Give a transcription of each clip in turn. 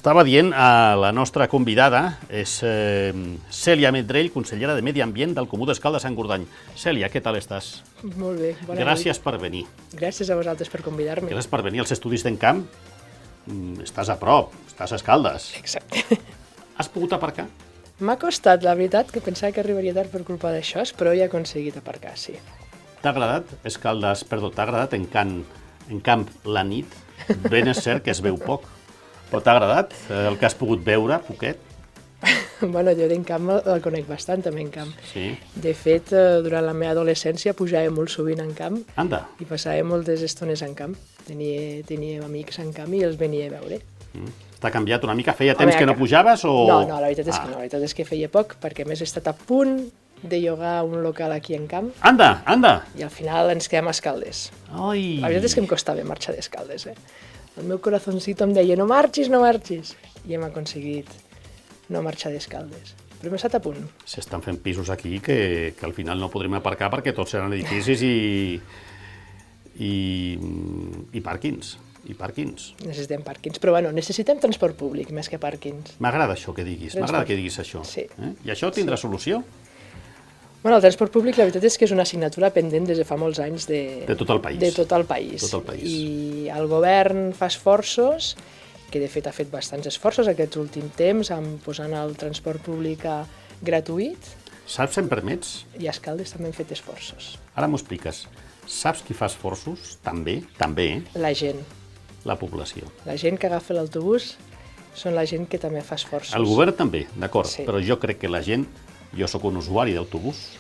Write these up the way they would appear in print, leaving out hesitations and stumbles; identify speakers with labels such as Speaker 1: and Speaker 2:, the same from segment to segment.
Speaker 1: estava dient, la nostra convidada és Cèlia Vendrell, consellera de Medi Ambient del Comú d'Escaldes Sant Gordany. Cèlia, què tal estàs?
Speaker 2: Molt bé, bona nit.
Speaker 1: Gràcies per venir.
Speaker 2: Gràcies a vosaltres per convidar-me.
Speaker 1: Gràcies per venir als estudis d'Encamp. Estàs a prop, estàs a Escaldes.
Speaker 2: Exacte.
Speaker 1: Has pogut aparcar?
Speaker 2: M'ha costat, la veritat, que pensava que arribaria tard per culpa d'això, però ja he aconseguit aparcar, sí.
Speaker 1: T'ha agradat Escaldes, perdó, t'ha agradat Encamp la nit? Ben és cert que es veu poc. Però t'ha agradat el que has pogut veure, poquet?
Speaker 2: Bueno, jo d'Encamp el conec bastant, també, Encamp.
Speaker 1: Sí.
Speaker 2: De fet, durant la meva adolescència pujava molt sovint a Encamp.
Speaker 1: Anda.
Speaker 2: I passava moltes estones a Encamp. Tenia amics a Encamp i els venia a veure.
Speaker 1: T'ha canviat una mica? Feia temps que no pujaves o...?
Speaker 2: No, la veritat és que no. La veritat és que feia poc, perquè a més he estat a punt de llogar un local aquí a Encamp.
Speaker 1: Anda, anda!
Speaker 2: I al final ens quedem a Escaldes.
Speaker 1: Ai!
Speaker 2: La veritat és que em costava marxar d'Escaldes, El meu corazoncito em deia, no marxis, no marxis. I hem aconseguit no marxar d'Escaldes. Però hem estat a punt.
Speaker 1: S'estan fent pisos aquí que al final no podrem aparcar perquè tots seran edificis i pàrquings.
Speaker 2: Necessitem pàrquings, però bueno, necessitem transport públic més que pàrquings.
Speaker 1: M'agrada això que diguis, m'agrada que diguis això.
Speaker 2: Sí.
Speaker 1: I això tindrà solució?
Speaker 2: Bueno, el transport públic, la veritat és que és una assignatura pendent des de fa molts anys
Speaker 1: de tot el país.
Speaker 2: De tot el país.
Speaker 1: Tot el país.
Speaker 2: I el govern fa esforços, que de fet ha fet bastants esforços aquests últims temps, amb posant el transport públic gratuït.
Speaker 1: Saps, si em permets?
Speaker 2: I a Escaldes també hem fet esforços.
Speaker 1: Ara m'ho expliques. Saps qui fa esforços? També,
Speaker 2: La gent.
Speaker 1: La població.
Speaker 2: La gent que agafa l'autobús són la gent que també fa esforços.
Speaker 1: El govern també, d'acord,
Speaker 2: Sí.
Speaker 1: però jo crec que la gent... Jo sóc un usuari d'autobús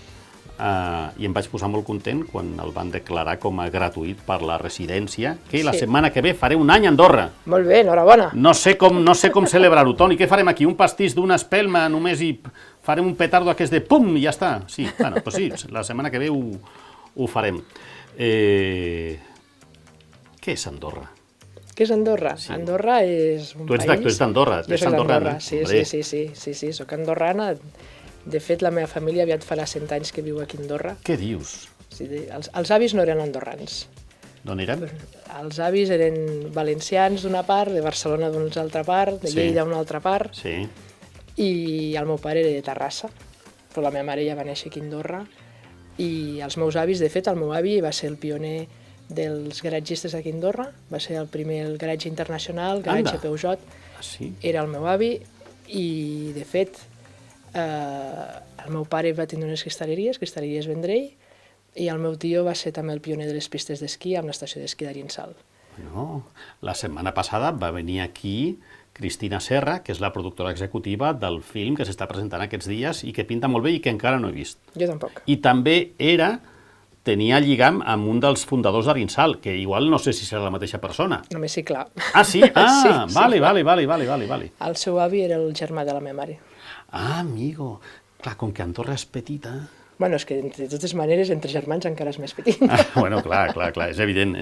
Speaker 1: i em vaig posar molt content quan el van declarar com a gratuït per la residència, que la setmana que ve faré un any a Andorra.
Speaker 2: Molt bé, enhorabona.
Speaker 1: No sé com celebrar-ho, Toni. Què farem aquí? Un pastís d'una espelma només i farem un petardo aquest de pum i ja està? Sí, bueno, doncs sí, la setmana que ve ho farem. Què és Andorra?
Speaker 2: Què és Andorra? Sí. Andorra és un país...
Speaker 1: Tu ets d'Andorra,
Speaker 2: Jo soc d'Andorra, sí, soc andorrana. De fet, la meva família aviat farà 100 anys que viu aquí a Andorra.
Speaker 1: Què dius?
Speaker 2: Sí, els avis no eren andorrans.
Speaker 1: D'on eren?
Speaker 2: Els avis eren valencians d'una part, de Barcelona d'una altra part, de Lleida d'una altra part, i el meu pare era de Terrassa, però la meva mare ja va néixer aquí a Andorra, i els meus avis, de fet, el meu avi va ser el pioner dels garatgistes aquí a Andorra, va ser el primer garatge internacional, garatge Peugeot, era el meu avi, i de fet, el meu pare va tenir unes cristalleries Vendrell, i el meu tio va ser també el pioner de les pistes d'esquí amb l'estació d'esquí d'Arinsal.
Speaker 1: No, la setmana passada va venir aquí Cristina Serra, que és la productora executiva del film que s'està presentant aquests dies i que pinta molt bé i que encara no he vist.
Speaker 2: Jo tampoc.
Speaker 1: I també tenia lligam amb un dels fundadors d'Arinsal, que igual no sé si serà la mateixa persona.
Speaker 2: Només sí, clar.
Speaker 1: Ah, sí? Ah, vale.
Speaker 2: El seu avi era el germà de la meva mare.
Speaker 1: Ah, amigo. Clar, com que Andorra és petita...
Speaker 2: Bueno, és que de totes maneres, entre germans encara és més petit.
Speaker 1: Bueno, clar, és evident.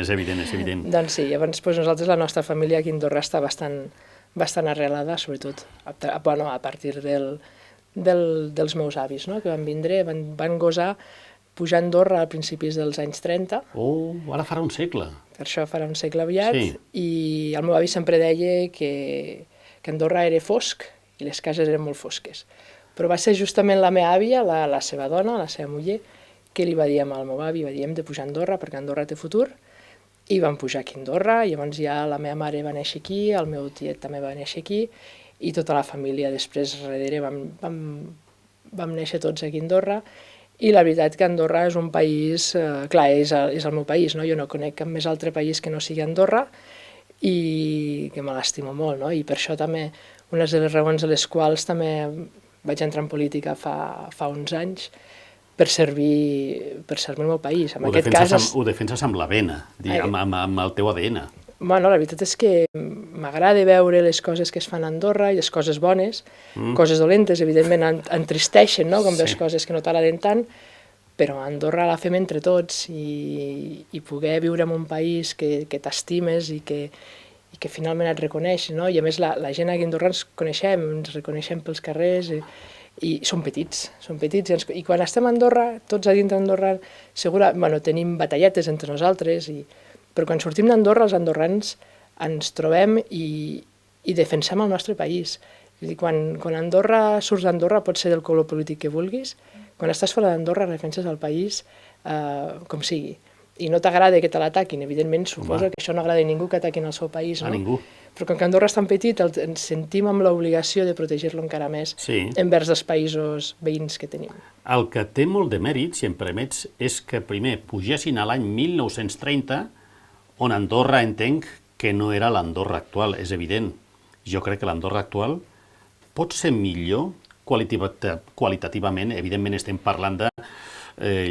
Speaker 2: Doncs sí, llavors nosaltres, la nostra família aquí a Andorra està bastant arrelada, sobretot a partir dels meus avis, no? Que van vindre, van gosar pujar a Andorra a principis dels anys 30.
Speaker 1: Oh, ara farà un segle.
Speaker 2: Per això farà un segle aviat, i el meu avi sempre deia que Andorra era fosc i les cases eren molt fosques. Però va ser justament la meva àvia, la seva dona, la seva muller, que li va dir al meu avi, hem de pujar a Andorra perquè Andorra té futur, i van pujar aquí a Andorra, i llavors ja la meva mare va néixer aquí, el meu tiet també va néixer aquí, i tota la família després darrere vam néixer tots aquí a Andorra, i la veritat que Andorra és un país, clar, és el meu país, no? Jo no conec cap més altre país que no sigui Andorra, i que me l'estimo molt, no? I per això també, una de les raons a les quals també vaig entrar en política fa uns anys, per servir el meu país.
Speaker 1: Ho defenses amb la vena, amb el teu ADN.
Speaker 2: Bueno, la veritat és que m'agrada veure les coses que es fan a Andorra i les coses bones, coses dolentes, evidentment entristeixen, no? Com les coses que no t'agraden tant, però a Andorra la fem entre tots i poder viure en un país que t'estimes i que finalment et reconeix, no? I a més la gent aquí a Andorra ens reconeixem pels carrers i som petits, i quan estem a Andorra, tots a dintre d'Andorra, tenim batalletes entre nosaltres, però quan sortim d'Andorra, els andorrans ens trobem i i defensem el nostre país. Vull dir, quan Andorra surts d'Andorra, pots ser del color polític que vulguis, quan estàs fora d'Andorra defenses el país com sigui. I no t'agrada que te l'ataquin, evidentment, suposa que això no agrada a ningú que ataquin el seu país, no?
Speaker 1: A ningú.
Speaker 2: Però com que Andorra és tan petit, ens sentim amb l'obligació de protegir-lo encara més envers els països veïns que tenim.
Speaker 1: El que té molt de mèrit, si em permets, és que primer pugessin a l'any 1930, on Andorra entenc que no era l'Andorra actual, és evident. Jo crec que l'Andorra actual pot ser millor qualitativament, evidentment estem parlant de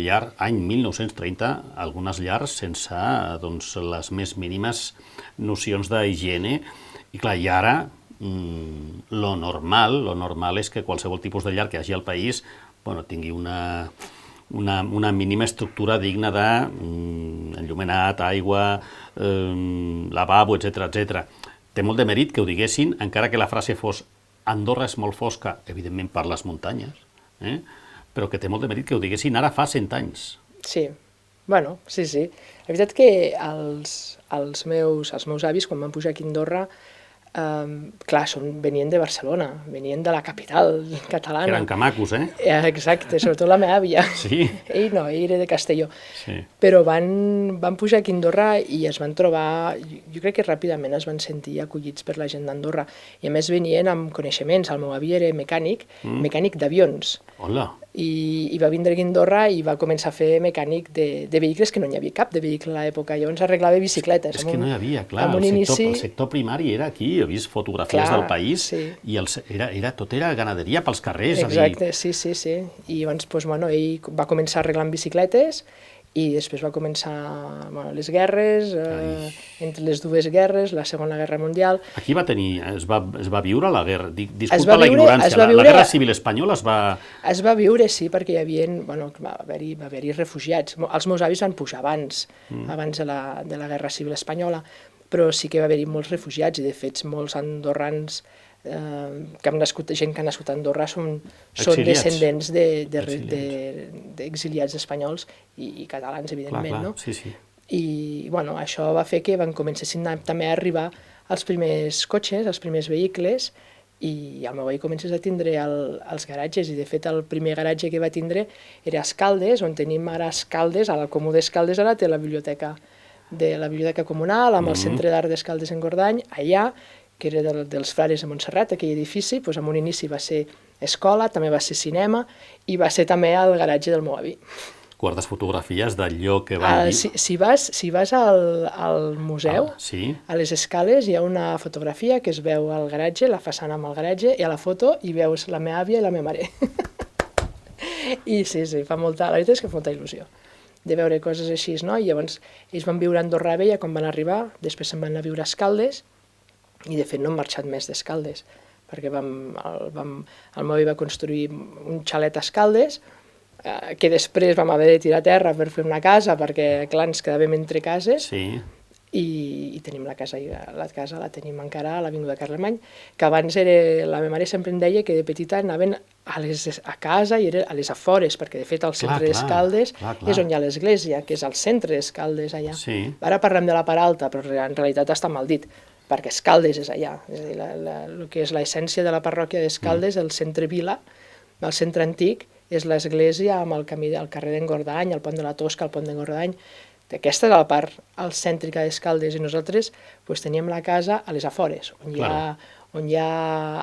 Speaker 1: llar, any 1930, algunes llars sense les més mínimes nocions d'higiene, i clar, i ara lo normal és que qualsevol tipus de llar que hi hagi al país tingui una mínima estructura digna d'enllumenat, aigua, lavabo, etc. Té molt de mèrit que ho diguessin, encara que la frase fos Andorra és molt fosca, evidentment per les muntanyes, però que té molt de mèrit que ho diguessin ara fa 100 anys.
Speaker 2: Sí, bueno, sí. La veritat que els meus avis, quan van pujar aquí a Andorra, clar, venien de Barcelona, venien de la capital catalana.
Speaker 1: Que eren camacos,
Speaker 2: Exacte, sobretot la meva àvia.
Speaker 1: Sí.
Speaker 2: Ell era de Castelló.
Speaker 1: Sí.
Speaker 2: Però van pujar aquí a Andorra i es van trobar, jo crec que ràpidament es van sentir acollits per la gent d'Andorra. I a més venien amb coneixements. El meu avi era mecànic d'avions.
Speaker 1: Hola.
Speaker 2: I va vindre aquí a Andorra i va començar a fer mecànic de vehicles, que no n'hi havia cap de vehicle a l'època. Llavors arreglava bicicletes.
Speaker 1: És que no hi havia, clar, el sector primari era aquí, he vist fotografies del país, i tot era ganaderia pels carrers.
Speaker 2: Exacte, sí. I llavors, ell va començar arreglant bicicletes i després va començar les guerres, entre les dues guerres, la Segona Guerra Mundial.
Speaker 1: Aquí es va viure la guerra, disculpa la ignorància, la Guerra Civil Espanyola es va...
Speaker 2: Es va viure, sí, perquè va haver-hi refugiats. Els meus avis van pujar abans de la Guerra Civil Espanyola, però sí que va haver-hi molts refugiats i, de fet, molts andorrans gent que ha nascut a Andorra són descendents d'exiliats espanyols i catalans, evidentment, no?
Speaker 1: Sí.
Speaker 2: I, això va fer que comencessin també a arribar els primers cotxes, els primers vehicles, i el meu avi comences a tindre els garatges, i de fet el primer garatge que va tindre era a Escaldes, on tenim ara Escaldes, a la Comú d'Escaldes ara té la biblioteca comunal, amb el Centre d'Art d'Escaldes en Gordany, allà, que era dels frares de Montserrat, aquell edifici, en un inici va ser escola, també va ser cinema, i va ser també el garatge del meu avi.
Speaker 1: Guardes fotografies d'allò que van dir?
Speaker 2: Si vas al museu, a les escales hi ha una fotografia que es veu al garatge, la façana amb el garatge, i a la foto hi veus la meva àvia i la meva mare. I sí, la veritat és que fa molta il·lusió de veure coses així, no? I llavors ells van viure a Andorra Vella quan van arribar, després se'n van anar a viure a Escaldes, i de fet no hem marxat més d'Escaldes, perquè el meu avi va construir un xalet a Escaldes, que després vam haver de tirar a terra per fer una casa, perquè clar, ens quedàvem entre cases, i tenim la casa la tenim encara a l'Avinguda Carlemany, que abans la meva mare sempre em deia que de petita anaven a casa i era a les afores, perquè de fet al centre d'Escaldes és on hi ha l'església, que és al centre d'Escaldes allà. Ara parlem de la part alta, però en realitat està mal dit, perquè Escaldes és allà, és a dir, el que és l'essència de la parròquia d'Escaldes, el centre vila, el centre antic, és l'església amb el camí del carrer d'Engordany, el pont de la Tosca, el pont d'Engordany. Aquesta és la part cèntrica d'Escaldes, i nosaltres teníem la casa a les afores, on hi ha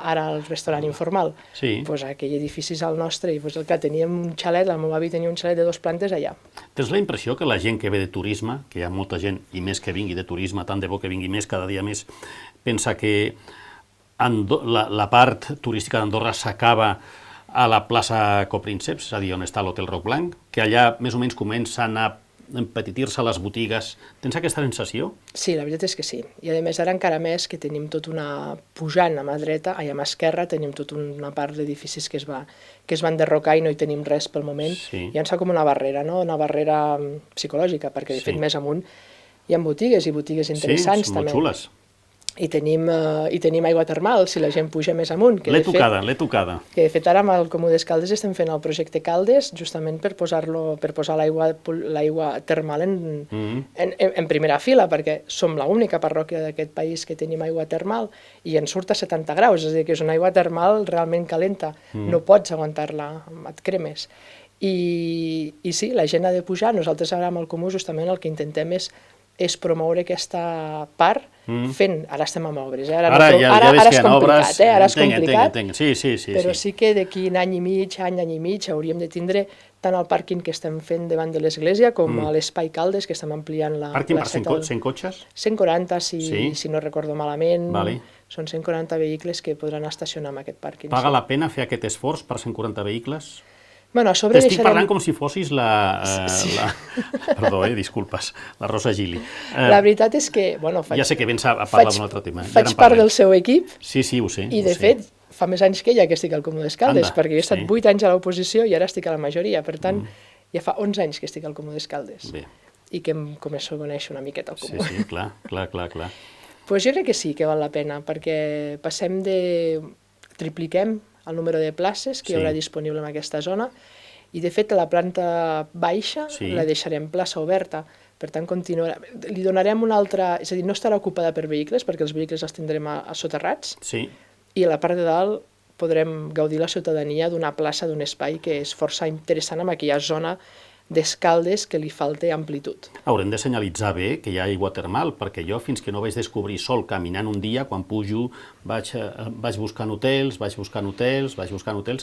Speaker 2: ara el restaurant informal. Aquell edifici és el nostre, i teníem un xalet, el meu avi tenia un xalet de 2 plantes allà.
Speaker 1: Tens la impressió que la gent que ve de turisme, que hi ha molta gent, i més que vingui de turisme, tant de bo que vingui més, cada dia més, pensa que la part turística d'Andorra s'acaba a la plaça Coprínceps, és a dir, on està l'Hotel Roc Blanc, que allà més o menys comencen a empetitir-se les botigues. Tens aquesta sensació?
Speaker 2: Sí, la veritat és que sí. I a més ara encara més que tenim tot una... Pujant a mà dreta, a mà esquerra, tenim tota una part d'edificis que es van derrocar i no hi tenim res pel moment. I ens fa com una barrera, no? Una barrera psicològica, perquè de fet més amunt hi ha botigues i botigues interessants també.
Speaker 1: Sí, molt xules.
Speaker 2: i tenim aigua termal, si la gent puja més amunt.
Speaker 1: L'he tocada.
Speaker 2: Que de fet ara amb el Comú d'Escaldes estem fent el projecte Caldes justament per posar l'aigua termal en primera fila, perquè som l'única parròquia d'aquest país que tenim aigua termal i ens surt a 70 graus, és a dir, que és una aigua termal realment calenta, no pots aguantar-la, et cremes. I sí, la gent ha de pujar, nosaltres ara amb el Comú justament el que intentem és promoure aquesta part fent, ara estem amb obres, ara és complicat, ara és complicat, però sí que d'aquí any i mig hauríem de tindre tant el pàrquing que estem fent davant de l'església com l'espai Caldes, que estem ampliant la...
Speaker 1: Pàrquing per 100 cotxes?
Speaker 2: 140, si no recordo malament, són 140 vehicles que podran estacionar en aquest pàrquing.
Speaker 1: Paga la pena fer aquest esforç per 140 vehicles?
Speaker 2: Bueno, a sobre
Speaker 1: t'estic parlant com si fossis Perdó, disculpes, la Rosa Gili.
Speaker 2: La veritat és que, bueno,
Speaker 1: ja sé que vens a parlar d'un altre tema.
Speaker 2: Faig part del seu equip.
Speaker 1: Sí, ho sé.
Speaker 2: I, de fet, fa més anys que ella que estic al Comú d'Escaldes, perquè jo he estat 8 anys a l'oposició i ara estic a la majoria. Per tant, ja fa 11 anys que estic al Comú d'Escaldes. I que em començo a conèixer una miqueta al Comú.
Speaker 1: Sí, clar.
Speaker 2: Pues jo crec que sí que val la pena, perquè tripliquem el número de places que hi haurà disponible en aquesta zona i, de fet, la planta baixa la deixarem plaça oberta. Per tant, li donarem una altra... És a dir, no estarà ocupada per vehicles, perquè els vehicles els tindrem soterrats, i a la part de dalt podrem gaudir la ciutadania d'una plaça, d'un espai que és força interessant en aquella zona d'Escaldes que li falta amplitud.
Speaker 1: Haurem de senyalitzar bé que hi ha aigua termal, perquè jo, fins que no vaig descobrir sol caminant un dia, quan pujo, vaig buscant hotels,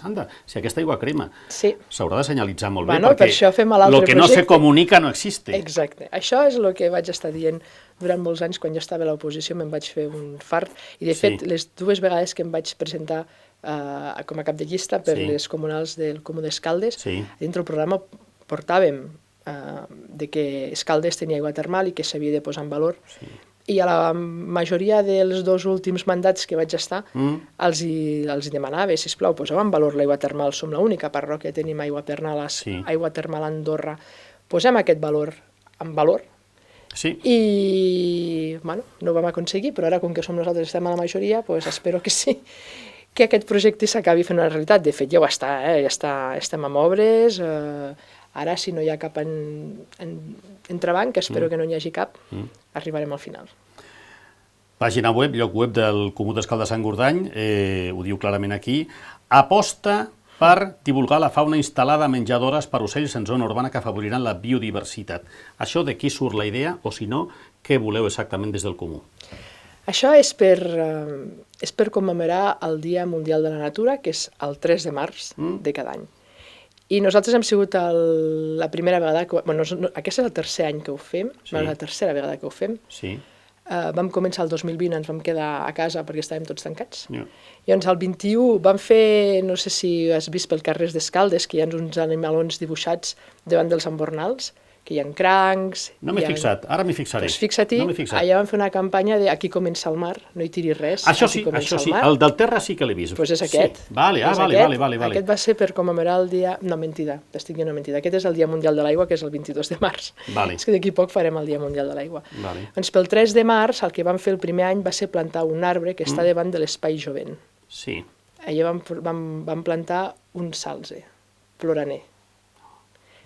Speaker 1: anda, si aquesta aigua crema. S'haurà de senyalitzar molt bé, perquè el que no se comunica no existe.
Speaker 2: Exacte. Això és el que vaig estar dient durant molts anys, quan jo estava a l'oposició, me'n vaig fer un fart, i de fet, les 2 vegades que em vaig presentar com a cap de llista per les comunals del Comú d'Escaldes, dintre del programa portàvem de que Escaldes tenia aigua termal i que s'havia de posar en valor. I a la majoria dels 2 últims mandats que vaig estar els demanava, sisplau, poseu en valor l'aigua termal, som l'única parròquia que tenim aigua termal a Andorra, posem aquest valor en valor. I, bueno, no ho vam aconseguir, però ara, com que som nosaltres estem a la majoria, espero que sí, que aquest projecte s'acabi fent una realitat. De fet, ja ho està, estem amb obres. Ara, si no hi ha cap entrebanc, espero que no n'hi hagi cap, arribarem al final.
Speaker 1: Pàgina web, lloc web del Comú d'Escaldes Sant Gordany, ho diu clarament aquí, aposta per divulgar la fauna instal·lada a menjadores per ocells en zona urbana que afavoriran la biodiversitat. Això de qui surt la idea, o si no, què voleu exactament des del Comú?
Speaker 2: Això és per commemorar el Dia Mundial de la Natura, que és el 3 de març de cada any. I nosaltres hem sigut la primera vegada, aquest és el tercer any que ho fem, la tercera vegada que ho fem. Vam començar el 2020, ens vam quedar a casa perquè estàvem tots tancats. Llavors el 21 vam fer, no sé si has vist pel carrer d'Escaldes, que hi ha uns animalons dibuixats davant dels embornals, que hi ha crancs...
Speaker 1: No m'he fixat, ara m'hi fixaré.
Speaker 2: Doncs fixa-t'hi, allà vam fer una campanya de aquí comença el mar, no hi tiris res,
Speaker 1: això sí, el del terra sí que l'he vist.
Speaker 2: Doncs és aquest.
Speaker 1: Vale.
Speaker 2: Aquest va ser per commemorar el dia... No, mentida, t'estic dient una mentida. Aquest és el Dia Mundial de l'Aigua, que és el 22 de març. És que d'aquí poc farem el Dia Mundial de l'Aigua. Doncs pel 3 de març el que vam fer el primer any va ser plantar un arbre que està davant de l'Espai Jovent. Allà vam plantar un salze, ploraner,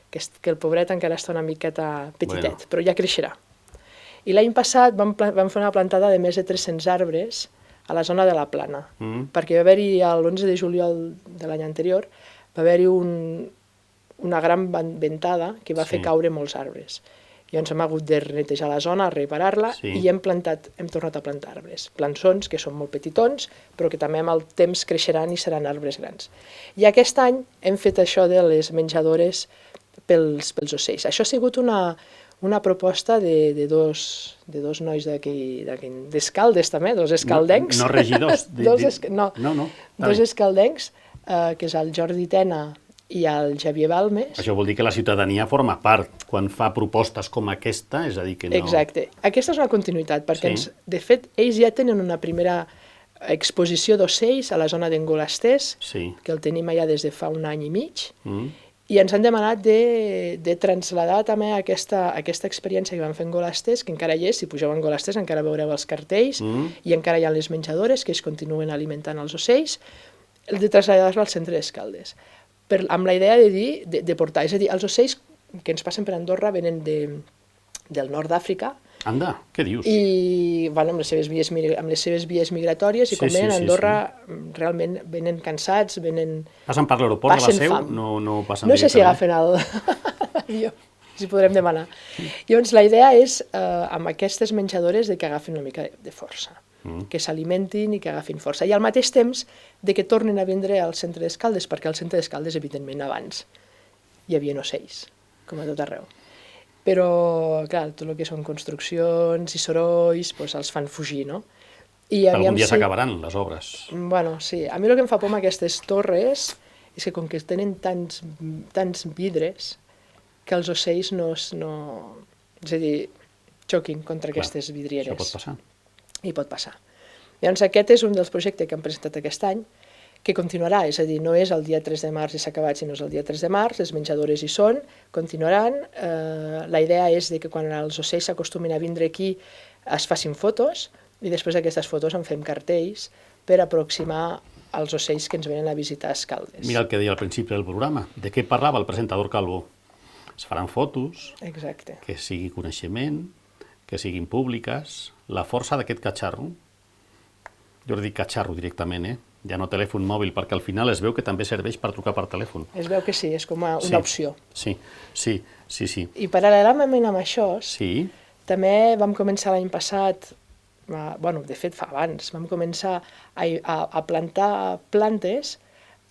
Speaker 2: que el pobret encara està una miqueta petitet, però ja creixerà. I l'any passat vam fer una plantada de més de 300 arbres a la zona de la Plana, perquè va haver-hi, l'11 de juliol de l'any anterior, va haver-hi una gran ventada que va fer caure molts arbres. Llavors hem hagut de netejar la zona, reparar-la, i hem tornat a plantar arbres. Plançons que són molt petitons, però que també amb el temps creixeran i seran arbres grans. I aquest any hem fet això de les menjadores pels ocells. Això ha sigut una proposta de dos nois d'Escaldes també, dos escaldencs.
Speaker 1: No regidors.
Speaker 2: Dos escaldencs, que és el Jordi Tena i el Xavier Balmes.
Speaker 1: Això vol dir que la ciutadania forma part quan fa propostes com aquesta, és a dir que no...
Speaker 2: Exacte. Aquesta és una continuïtat, perquè de fet ells ja tenen una primera exposició d'ocells a la zona d'Engolasters, que el tenim allà des de fa un any i mig, I ens han demanat de traslladar també aquesta experiència que vam fer en Golasters, que encara hi és, si pugeu en Golasters encara veureu els cartells, i encara hi ha les menjadores que es continuen alimentant els ocells, de traslladar-lo al centre d'Escaldes. Amb la idea de dir, de portar, és a dir, els ocells que ens passen per Andorra venen del nord d'Àfrica.
Speaker 1: Anda, què dius?
Speaker 2: I bueno, amb les seves vies migratòries, i quan venen a Andorra realment venen cansats,
Speaker 1: passen per l'aeroport de la Seu? No passen directament?
Speaker 2: No sé si agafen l'avió, si podrem demanar. Llavors la idea és, amb aquestes menjadores, que agafin una mica de força, que s'alimentin i que agafin força. I al mateix temps de que tornin a vindre al centre d'Escaldes, perquè al centre d'Escaldes, evidentment, abans hi havia ocells, com a tot arreu. Però, clar, tot el que són construccions i sorolls, doncs els fan fugir, no?
Speaker 1: Algun dia s'acabaran les obres.
Speaker 2: Bueno, sí. A mi el que em fa por amb aquestes torres és que com que tenen tants vidres, que els ocells no... És a dir, xoquin contra aquestes vidrieres.
Speaker 1: Això pot passar.
Speaker 2: I pot passar. Llavors aquest és un dels projectes que hem presentat aquest any, que continuarà, és a dir, no és el dia 3 de març i s'ha acabat, sinó és el dia 3 de març, les menjadores hi són, continuaran. La idea és que quan els ocells s'acostumin a vindre aquí es facin fotos, i després d'aquestes fotos en fem cartells per aproximar els ocells que ens venen a visitar a Escaldes.
Speaker 1: Mira el que deia al principi del programa, de què parlava el presentador Calvo. Es faran fotos,
Speaker 2: exacte,
Speaker 1: que sigui coneixement, que siguin públiques, la força d'aquest catxarro, jo dic catxarro directament, ja no telèfon mòbil, perquè al final es veu que també serveix per trucar per telèfon.
Speaker 2: Es veu que sí, és com una opció.
Speaker 1: Sí.
Speaker 2: I paral·lelament amb això, també vam començar l'any passat, bueno, de fet fa abans, vam començar a plantar plantes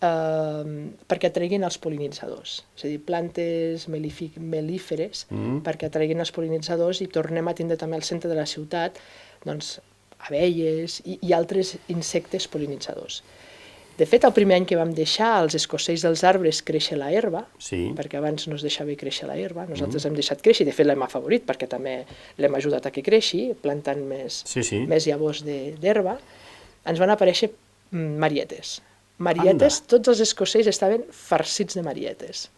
Speaker 2: perquè atraguin els pol·linitzadors. És a dir, plantes melíferes perquè atraguin els pol·linitzadors, i tornem a tindre també al centre de la ciutat, doncs, abelles i altres insectes pol·linitzadors. De fet, el primer any que vam deixar als escocells dels arbres créixer la herba, perquè abans no es deixava créixer la herba, nosaltres hem deixat créixer, i de fet l'hem afavorit perquè també l'hem ajudat a que creixi, plantant més llavors d'herba, ens van aparèixer marietes. Tots els escocells estaven farcits de marietes.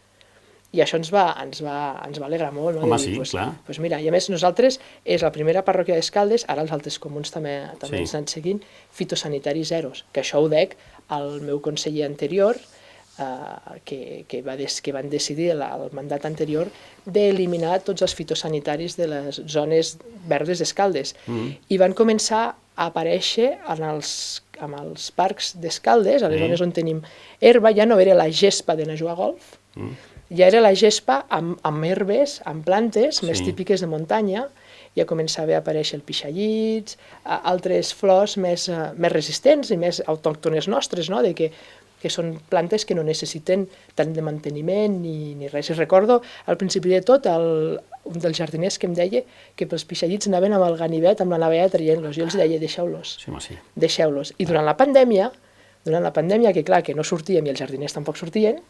Speaker 2: I això ens va alegrar molt.
Speaker 1: Home, sí, clar.
Speaker 2: Doncs mira, i a més nosaltres, és la primera parròquia d'Escaldes, ara els altres comuns també ens han seguint, fitosanitari zeros, que això ho dec al meu conseller anterior, que van decidir el mandat anterior d'eliminar tots els fitosanitaris de les zones verdes d'Escaldes. I van començar a aparèixer amb els parcs d'Escaldes, a les zones on tenim herba, ja no era la gespa d'anar a jugar a golf, ja era la gespa amb herbes, amb plantes més típiques de muntanya, ja començava a aparèixer el pixallits, altres flors més resistents i més autòctones nostres, que són plantes que no necessiten tant de manteniment ni res. Recordo al principi de tot un dels jardiners que em deia que pels pixallits anaven amb el ganivet, amb la navalla traient-los. Jo els deia, deixeu-los. Deixeu-los. I durant la pandèmia, que clar, que no sortíem i els jardiners tampoc sortien,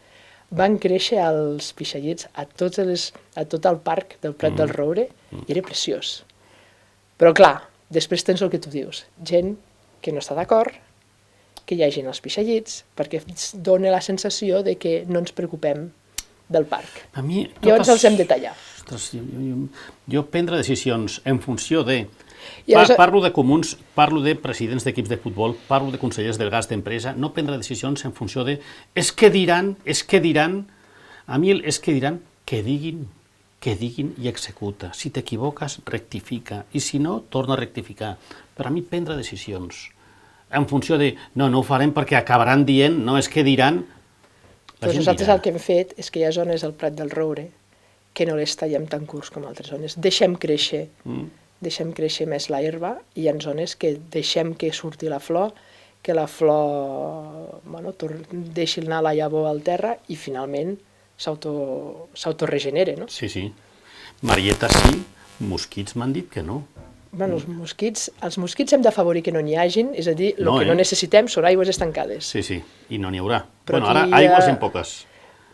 Speaker 2: van créixer els pixallits a tot el parc del Prat del Roure, i era preciós. Però clar, després tens el que tu dius, gent que no està d'acord, que hi hagin els pixallits, perquè dona la sensació de que no ens preocupem del parc. Llavors els hem de tallar.
Speaker 1: Jo prendre decisions en funció de... Parlo de comuns, parlo de presidents d'equips de futbol, parlo de consellers del gas d'empresa, no prendre decisions en funció de és que diran, a mi és que diran, que diguin i executa. Si t'equivoques, rectifica, i si no, torna a rectificar. Per a mi prendre decisions en funció de no ho farem perquè acabaran dient, no, és que diran...
Speaker 2: Doncs nosaltres el que hem fet és que hi ha zones al Prat del Roure que no les tallem tan curts com altres zones. Deixem créixer més la herba, i hi ha zones que deixem que surti la flor, que la flor deixi anar la llavor al terra i finalment s'autoregenera, no?
Speaker 1: Sí. Marietes sí, mosquits m'han dit que no.
Speaker 2: Bueno, els mosquits hem d'afavorir que no n'hi hagin, és a dir, el que no necessitem són aigües estancades.
Speaker 1: Sí, i no n'hi haurà. Bueno, ara aigües en poques.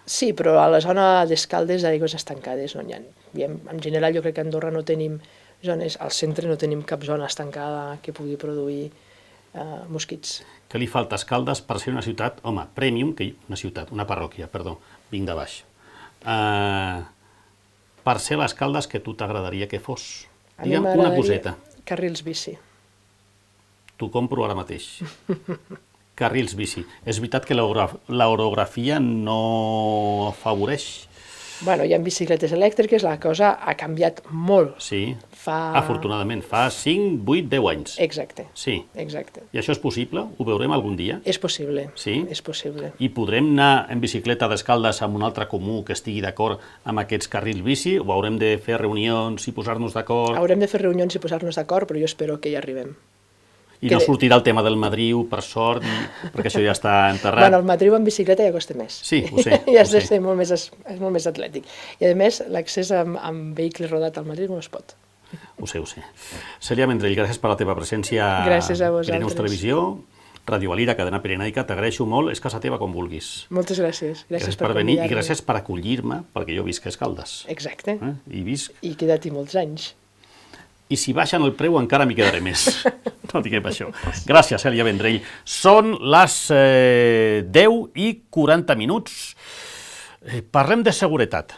Speaker 2: Sí, però a la zona d'Escaldes aigües estancades no n'hi ha. En general jo crec que a Andorra no tenim zones, al centre no tenim cap zona estancada que pugui produir mosquits.
Speaker 1: Què li falta a Escaldes per ser una ciutat, home, premium, una parròquia, vinc de baix. Per ser les Caldes que a tu t'agradaria que fos?
Speaker 2: A mi
Speaker 1: Digue'm una coseta.
Speaker 2: Carrils bici.
Speaker 1: T'ho compro ara mateix. Carrils bici. És veritat que l'orografia no afavoreix.
Speaker 2: Bueno, hi ha bicicletes elèctriques, la cosa ha canviat molt.
Speaker 1: Sí, afortunadament. Fa 5, 8, 10 anys.
Speaker 2: Exacte.
Speaker 1: Sí.
Speaker 2: Exacte.
Speaker 1: I això és possible? Ho veurem algun dia?
Speaker 2: És possible.
Speaker 1: Sí?
Speaker 2: És possible.
Speaker 1: I podrem anar en bicicleta d'Escaldes amb un altre comú que estigui d'acord amb aquests carrils bici? O haurem de fer reunions i posar-nos d'acord?
Speaker 2: Haurem de fer reunions i posar-nos d'acord, però jo espero que hi arribem.
Speaker 1: I no sortirà el tema del Madriu, per sort, perquè això ja està enterrat.
Speaker 2: Bueno, el Madriu en bicicleta ja costa més.
Speaker 1: Sí, ho sé.
Speaker 2: Ja has de ser molt més atlètic. I a més, l'accés amb vehicle rodat al Madriu no es pot.
Speaker 1: Ho sé. Cèlia Vendrell, gràcies per la teva presència
Speaker 2: Gràcies a vosaltres.
Speaker 1: Pirineus Televisió, Radio Valira, cadena pirenaica, t'agraeixo molt, és casa teva com vulguis.
Speaker 2: Moltes gràcies.
Speaker 1: Gràcies per venir i gràcies per acollir-me, perquè jo visc a Escaldes.
Speaker 2: Exacte.
Speaker 1: I visc...
Speaker 2: I quedat-hi molts anys.
Speaker 1: I si baixen el preu encara m'hi quedaré més. No diguem això. Gràcies, Cèlia Vendrell. Són les 10:40. Parlem de seguretat.